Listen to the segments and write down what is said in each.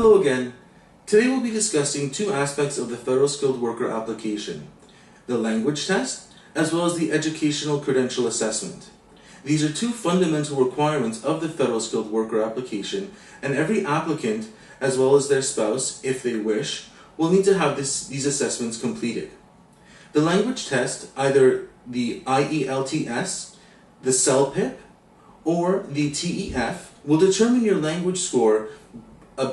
Hello again. Today we'll be discussing two aspects of the Federal Skilled Worker application, the language test as well as the educational credential assessment. These are two fundamental requirements of the Federal Skilled Worker application, and every applicant, as well as their spouse, if they wish, will need to have these assessments completed. The language test, either the IELTS, the CELPIP, or the TEF, will determine your language score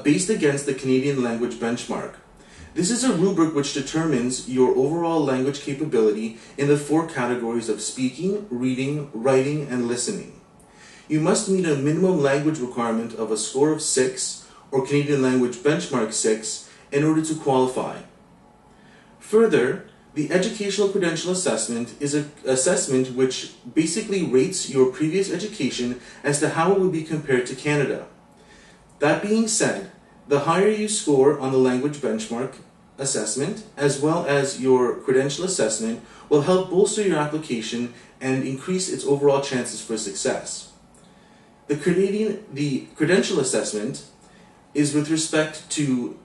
based against the Canadian language benchmark. This is a rubric which determines your overall language capability in the four categories of speaking, reading, writing, and listening. You must meet a minimum language requirement of a score of 6 or Canadian language benchmark 6 in order to qualify. Further, the educational credential assessment is an assessment which basically rates your previous education as to how it would be compared to Canada. That being said, the higher you score on the language benchmark assessment, as well as your credential assessment, will help bolster your application and increase its overall chances for success. The credential assessment is with respect to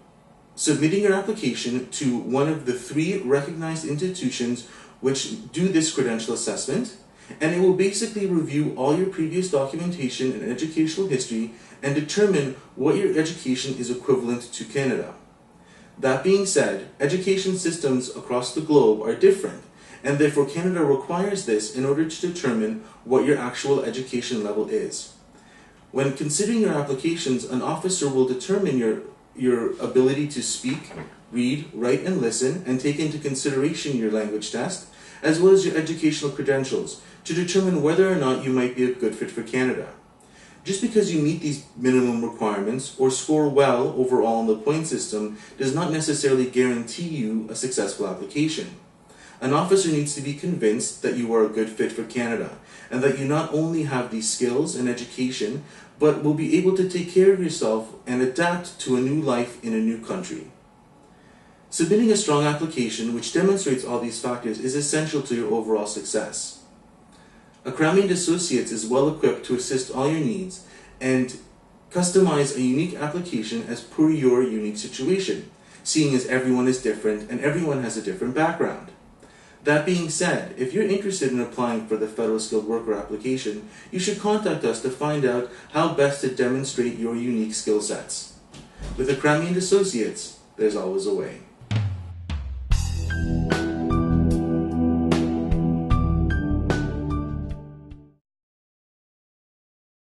submitting your application to one of the 3 recognized institutions which do this credential assessment, and it will basically review all your previous documentation and educational history and determine what your education is equivalent to Canada. That being said, education systems across the globe are different, and therefore Canada requires this in order to determine what your actual education level is. When considering your applications, an officer will determine your ability to speak, read, write, and listen, and take into consideration your language test, as well as your educational credentials, to determine whether or not you might be a good fit for Canada. Just because you meet these minimum requirements or score well overall in the point system does not necessarily guarantee you a successful application. An officer needs to be convinced that you are a good fit for Canada, and that you not only have these skills and education, but will be able to take care of yourself and adapt to a new life in a new country. Submitting a strong application which demonstrates all these factors is essential to your overall success. Accredited Associates is well equipped to assist all your needs and customize a unique application as per your unique situation, seeing as everyone is different and everyone has a different background. That being said, if you're interested in applying for the Federal Skilled Worker application, you should contact us to find out how best to demonstrate your unique skill sets. With Accredited Associates, there's always a way.